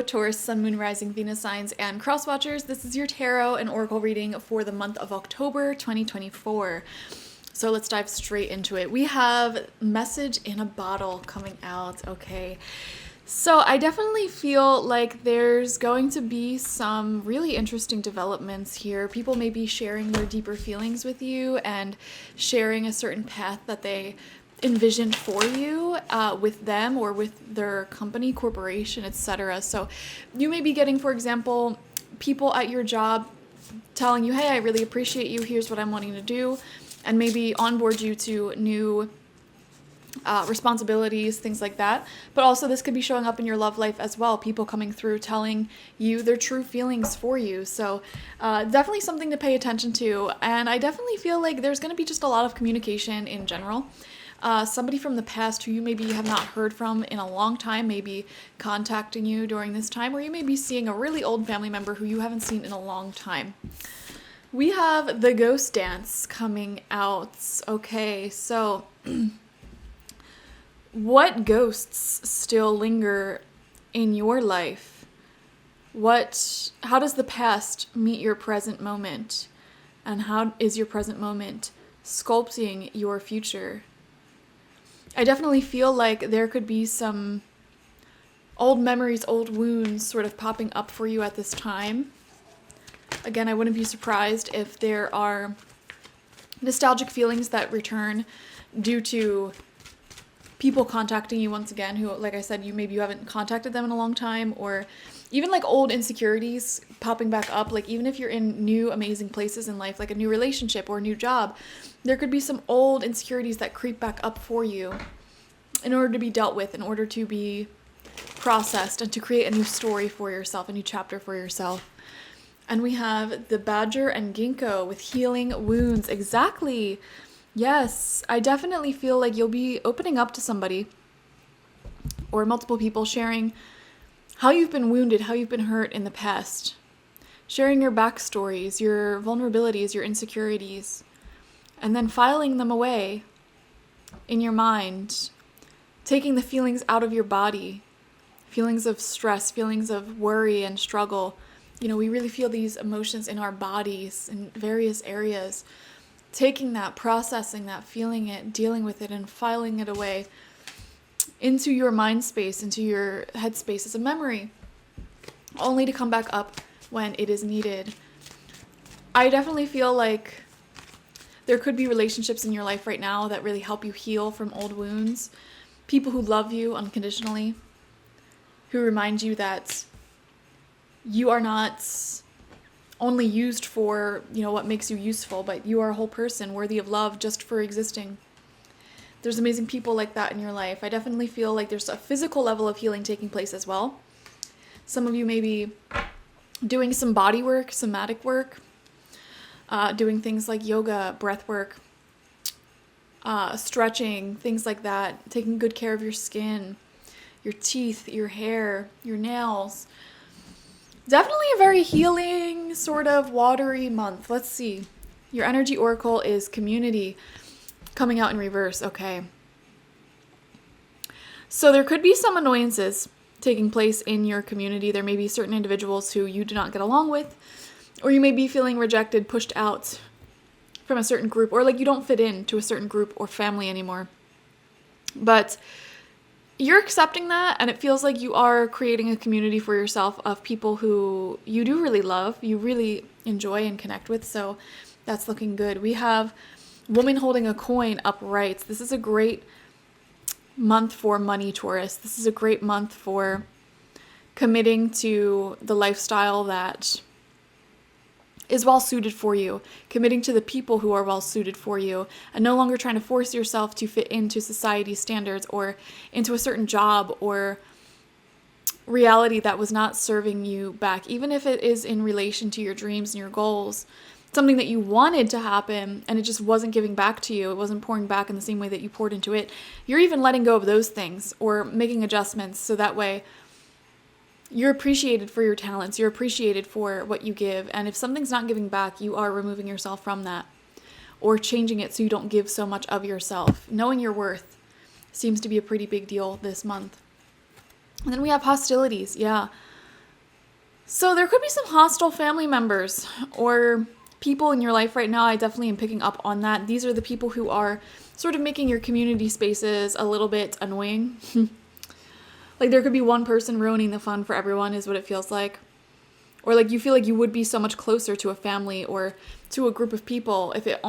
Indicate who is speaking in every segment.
Speaker 1: Taurus, Sun, Moon, Rising, Venus signs, and cross watchers. This is your tarot and oracle reading for the month of October 2024. So let's dive straight into it. We have message in a bottle coming out. Okay. So I definitely feel like there's going to be some really interesting developments here. People may be sharing their deeper feelings with you and sharing a certain path that they envisioned for you with them or with their company, corporation, etc. So you may be getting, for example, people at your job telling you, hey, I really appreciate you, here's what I'm wanting to do, and maybe onboard you to new responsibilities, things like that. But also this could be showing up in your love life as well, people coming through telling you their true feelings for you. So definitely something to pay attention to. And I definitely feel like there's going to be just a lot of communication in general. Somebody from the past who you maybe have not heard from in a long time may be contacting you during this time, or you may be seeing a really old family member who you haven't seen in a long time. We have the ghost dance coming out. Okay, so what ghosts still linger in your life? How does the past meet your present moment? And how is your present moment sculpting your future? I definitely feel like there could be some old memories, old wounds sort of popping up for you at this time. Again, I wouldn't be surprised if there are nostalgic feelings that return due to people contacting you once again who, like I said, maybe you haven't contacted them in a long time, or even like old insecurities popping back up. Like even if you're in new amazing places in life, like a new relationship or a new job, there could be some old insecurities that creep back up for you in order to be dealt with, in order to be processed and to create a new story for yourself, a new chapter for yourself. And we have the badger and ginkgo with healing wounds. Exactly. Yes, I definitely feel like you'll be opening up to somebody or multiple people, sharing how you've been wounded, how you've been hurt in the past, sharing your backstories, your vulnerabilities, your insecurities, and then filing them away in your mind, taking the feelings out of your body, feelings of stress, feelings of worry and struggle. You know, we really feel these emotions in our bodies in various areas. Taking that, processing that, feeling it, dealing with it, and filing it away into your mind space, into your head space as a memory, only to come back up when it is needed. I definitely feel like there could be relationships in your life right now that really help you heal from old wounds. People who love you unconditionally, who remind you that you are not only used for, what makes you useful, but you are a whole person worthy of love just for existing. There's amazing people like that in your life. I definitely feel like there's a physical level of healing taking place as well. Some of you may be doing some body work, somatic work, doing things like yoga, breath work, stretching, things like that, taking good care of your skin, your teeth, your hair, your nails. Definitely a very healing, sort of watery month. Let's see. Your energy oracle is community, coming out in reverse. Okay. So there could be some annoyances taking place in your community. There may be certain individuals who you do not get along with, or you may be feeling rejected, pushed out from a certain group, or like you don't fit into a certain group or family anymore. But you're accepting that, and it feels like you are creating a community for yourself of people who you do really love, you really enjoy and connect with, so that's looking good. We have woman holding a coin upright. This is a great month for money, Taurus. This is a great month for committing to the lifestyle that is well suited for you, committing to the people who are well suited for you, and no longer trying to force yourself to fit into society's standards or into a certain job or reality that was not serving you back, even if it is in relation to your dreams and your goals, something that you wanted to happen and it just wasn't giving back to you. It wasn't pouring back in the same way that you poured into it. You're even letting go of those things or making adjustments so that way you're appreciated for your talents. You're appreciated for what you give. And if something's not giving back, you are removing yourself from that or changing it so you don't give so much of yourself. Knowing your worth seems to be a pretty big deal this month. And then we have hostilities. Yeah. So there could be some hostile family members or people in your life right now. I definitely am picking up on that. These are the people who are sort of making your community spaces a little bit annoying. Like there could be one person ruining the fun for everyone is what it feels like. Or like you feel like you would be so much closer to a family or to a group of people if it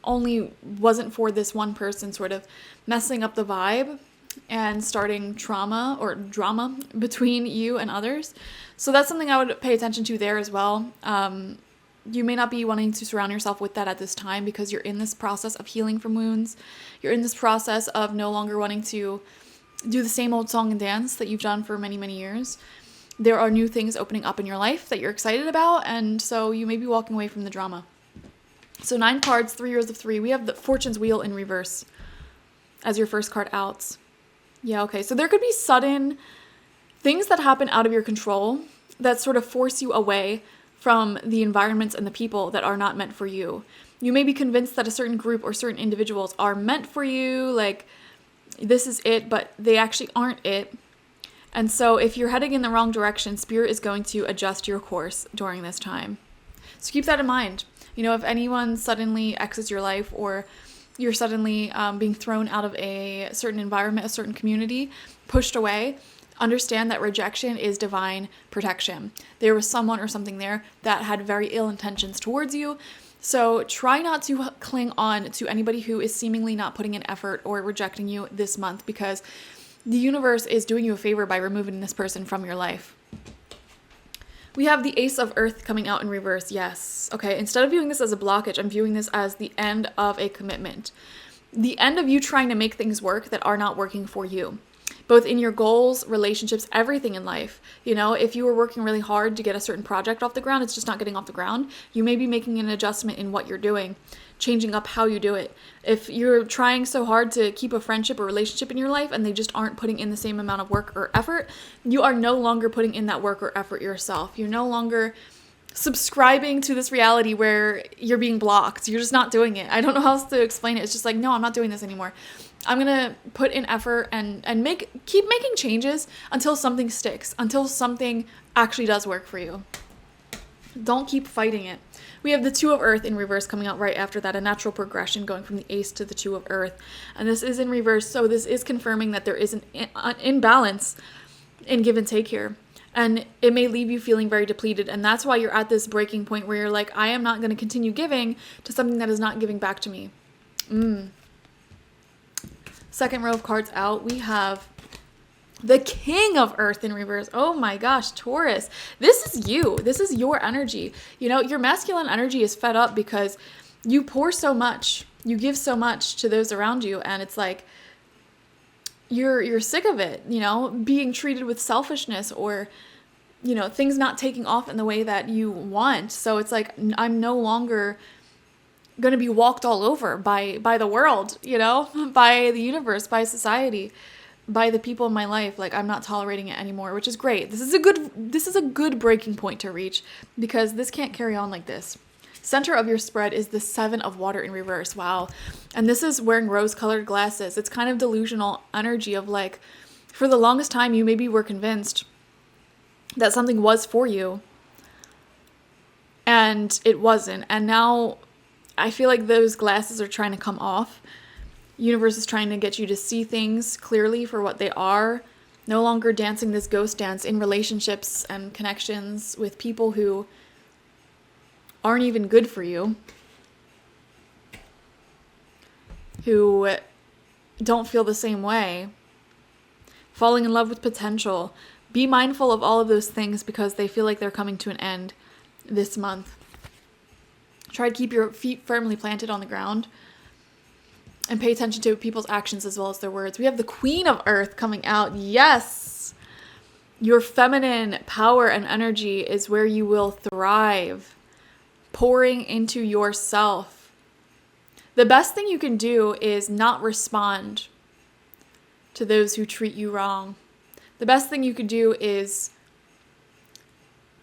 Speaker 1: only wasn't for this one person sort of messing up the vibe and starting trauma or drama between you and others. So that's something I would pay attention to there as well. You may not be wanting to surround yourself with that at this time because you're in this process of healing from wounds. You're in this process of no longer wanting to do the same old song and dance that you've done for many, many years. There are new things opening up in your life that you're excited about, and so you may be walking away from the drama. So 9 cards, 3 rows of 3. We have the Fortune's Wheel in reverse as your first card out. Yeah, okay. So there could be sudden things that happen out of your control that sort of force you away from the environments and the people that are not meant for you. You may be convinced that a certain group or certain individuals are meant for you, like this is it, but they actually aren't it. And so if you're heading in the wrong direction, Spirit is going to adjust your course during this time. So keep that in mind. You know, if anyone suddenly exits your life or you're suddenly being thrown out of a certain environment, a certain community, pushed away, understand that rejection is divine protection. There was someone or something there that had very ill intentions towards you. So try not to cling on to anybody who is seemingly not putting in effort or rejecting you this month, because the universe is doing you a favor by removing this person from your life. We have the Ace of Earth coming out in reverse. Yes. Okay. Instead of viewing this as a blockage, I'm viewing this as the end of a commitment. The end of you trying to make things work that are not working for you. Both in your goals, relationships, everything in life. You know, if you were working really hard to get a certain project off the ground, it's just not getting off the ground. You may be making an adjustment in what you're doing, changing up how you do it. If you're trying so hard to keep a friendship or relationship in your life and they just aren't putting in the same amount of work or effort, you are no longer putting in that work or effort yourself. You're no longer subscribing to this reality where you're being blocked. You're just not doing it. I don't know how else to explain it. It's just like, no, I'm not doing this anymore. I'm going to put in effort and keep making changes until something sticks, until something actually does work for you. Don't keep fighting it. We have the Two of Earth in reverse coming out right after that, a natural progression going from the Ace to the Two of Earth. And this is in reverse, so this is confirming that there is an imbalance in give and take here. And it may leave you feeling very depleted. And that's why you're at this breaking point where you're like, I am not going to continue giving to something that is not giving back to me. Second row of cards out, we have the King of Earth in reverse. Oh my gosh, Taurus. This is you. This is your energy. You know, your masculine energy is fed up because you pour so much. You give so much to those around you. And it's like, you're sick of it, you know, being treated with selfishness or, you know, things not taking off in the way that you want. So it's like, I'm no longer going to be walked all over by the world, you know, by the universe, by society, by the people in my life. Like, I'm not tolerating it anymore, which is great. This is a good breaking point to reach, because this can't carry on like this. Center of your spread is the Seven of Water in reverse. Wow. And this is wearing rose-colored glasses. It's kind of delusional energy of like, for the longest time, you maybe were convinced that something was for you and it wasn't. And now I feel like those glasses are trying to come off. Universe is trying to get you to see things clearly for what they are. No longer dancing this ghost dance in relationships and connections with people who aren't even good for you, who don't feel the same way. Falling in love with potential. Be mindful of all of those things because they feel like they're coming to an end this month. Try to keep your feet firmly planted on the ground and pay attention to people's actions as well as their words. We have the Queen of Earth coming out. Yes! Your feminine power and energy is where you will thrive. Pouring into yourself. The best thing you can do is not respond to those who treat you wrong. The best thing you can do is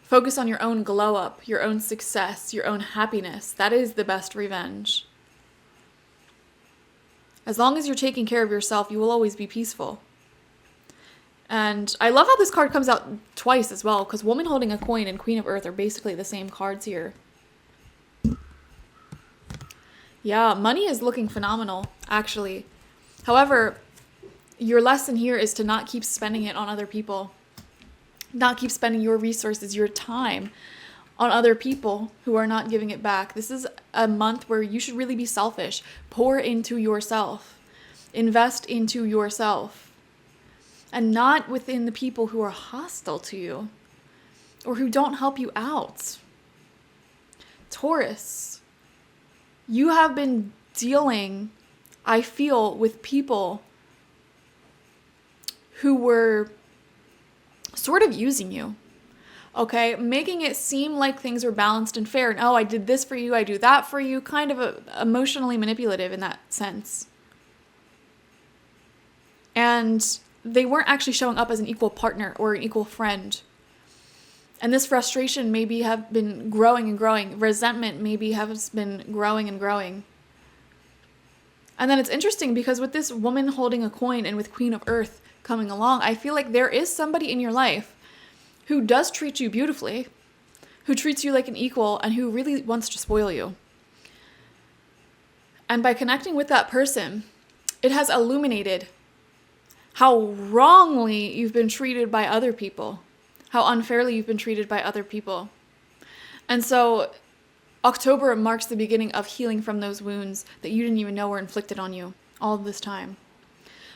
Speaker 1: focus on your own glow up, your own success, your own happiness. That is the best revenge. As long as you're taking care of yourself, you will always be peaceful. And I love how this card comes out twice as well, because Woman Holding a Coin and Queen of Earth are basically the same cards here. Yeah, money is looking phenomenal, actually. However, your lesson here is to not keep spending it on other people. Not keep spending your resources, your time on other people who are not giving it back. This is a month where you should really be selfish. Pour into yourself. Invest into yourself. And not within the people who are hostile to you or who don't help you out. Taurus, you have been dealing, I feel, with people who were sort of using you, okay? Making it seem like things were balanced and fair. And, oh, I did this for you, I do that for you. Kind of emotionally manipulative in that sense. And they weren't actually showing up as an equal partner or an equal friend. And this frustration maybe have been growing and growing. Resentment maybe has been growing and growing. And then it's interesting because with this Woman Holding a Coin and with Queen of Earth coming along, I feel like there is somebody in your life who does treat you beautifully, who treats you like an equal, and who really wants to spoil you. And by connecting with that person, it has illuminated how wrongly you've been treated by other people, how unfairly you've been treated by other people. And so October marks the beginning of healing from those wounds that you didn't even know were inflicted on you all of this time.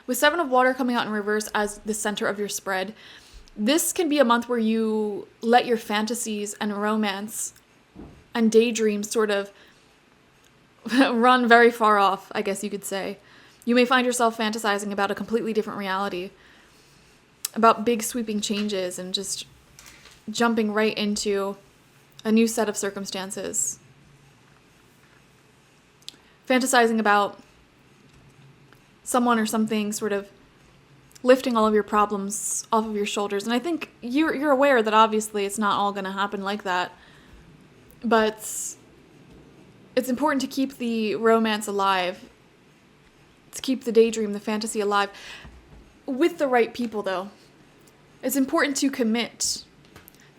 Speaker 1: With Seven of Water coming out in reverse as the center of your spread, this can be a month where you let your fantasies and romance and daydreams sort of run very far off, I guess you could say. You may find yourself fantasizing about a completely different reality, about big sweeping changes and just jumping right into a new set of circumstances. Fantasizing about someone or something sort of lifting all of your problems off of your shoulders. And I think you're aware that obviously it's not all going to happen like that. But it's important to keep the romance alive, to keep the daydream, the fantasy alive, with the right people, though. It's important to commit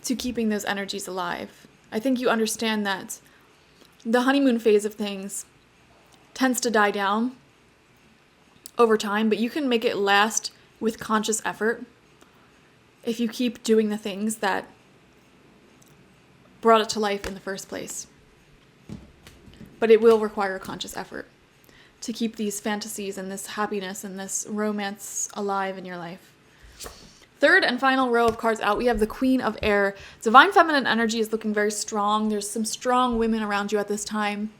Speaker 1: to keeping those energies alive. I think you understand that the honeymoon phase of things tends to die down over time, but you can make it last with conscious effort if you keep doing the things that brought it to life in the first place. But it will require conscious effort to keep these fantasies and this happiness and this romance alive in your life. Third and final row of cards out, we have the Queen of Air. Divine feminine energy is looking very strong. There's some strong women around you at this time.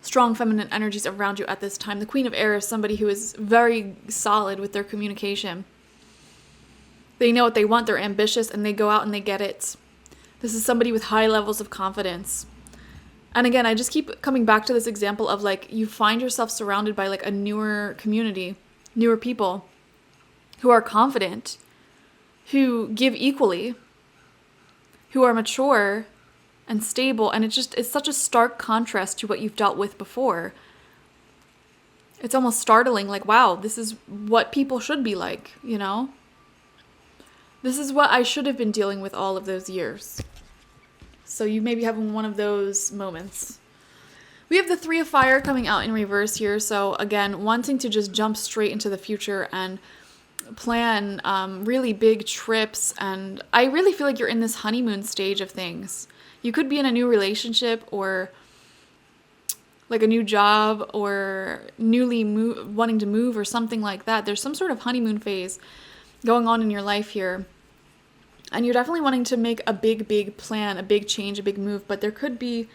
Speaker 1: Strong feminine energies around you at this time. The Queen of Air is somebody who is very solid with their communication. They know what they want, they're ambitious, and they go out and they get it. This is somebody with high levels of confidence. And again, I just keep coming back to this example of like you find yourself surrounded by like a newer community, newer people who are confident, who give equally, who are mature and stable, and it's such a stark contrast to what you've dealt with before. It's almost startling, like, wow, this is what people should be like, you know? This is what I should have been dealing with all of those years. So you may be having one of those moments. We have the Three of Fire coming out in reverse here, so again, wanting to just jump straight into the future and plan really big trips, and I really feel like you're in this honeymoon stage of things. You could be in a new relationship or like a new job or newly wanting to move or something like that. There's some sort of honeymoon phase going on in your life here. And you're definitely wanting to make a big plan, a big change, a big move. But there could be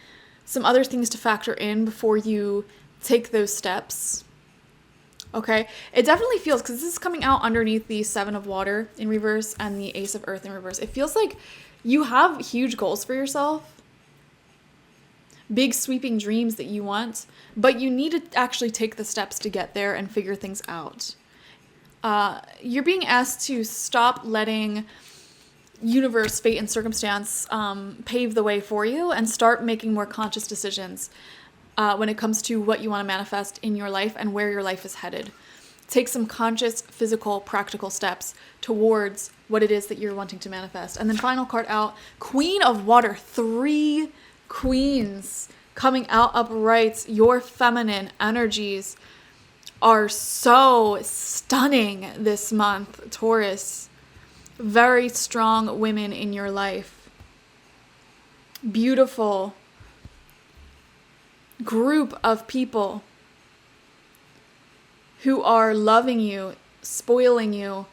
Speaker 1: some other things to factor in before you take those steps. Okay? It definitely feels, because this is coming out underneath the Seven of Water in reverse and the Ace of Earth in reverse. It feels like you have huge goals for yourself, big sweeping dreams that you want, but you need to actually take the steps to get there and figure things out. You're being asked to stop letting universe, fate, and circumstance pave the way for you and start making more conscious decisions when it comes to what you want to manifest in your life and where your life is headed. take some conscious, physical, practical steps towards what it is that you're wanting to manifest. And then final card out, Queen of Water, 3 queens coming out upright. Your feminine energies are so stunning this month, Taurus. Very strong women in your life. Beautiful group of people who are loving you, spoiling you,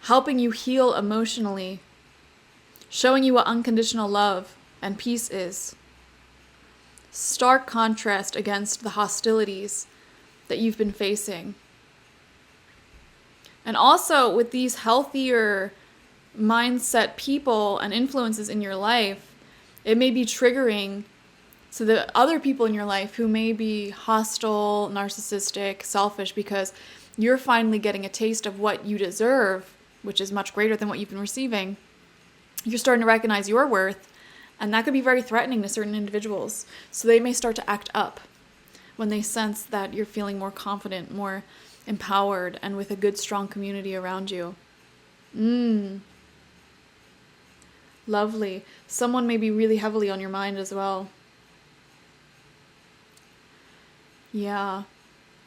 Speaker 1: helping you heal emotionally, showing you what unconditional love and peace is. Stark contrast against the hostilities that you've been facing. And also with these healthier mindset people and influences in your life, it may be triggering to the other people in your life who may be hostile, narcissistic, selfish, because you're finally getting a taste of what you deserve, which is much greater than what you've been receiving. You're starting to recognize your worth, and that could be very threatening to certain individuals. So they may start to act up when they sense that you're feeling more confident, more empowered, and with a good, strong community around you. Lovely. Someone may be really heavily on your mind as well. Yeah.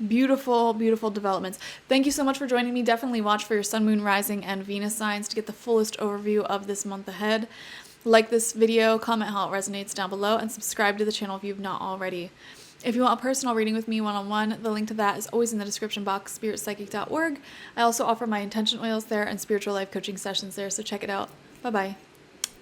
Speaker 1: Beautiful, beautiful developments. Thank you so much for joining me. Definitely watch for your sun, moon, rising, and Venus signs to get the fullest overview of this month ahead. Like this video, comment how it resonates down below, and subscribe to the channel if you've not already. If you want a personal reading with me one-on-one, the link to that is always in the description box, spiritpsychic.org. I also offer my intention oils there and spiritual life coaching sessions there, so check it out. Bye-bye.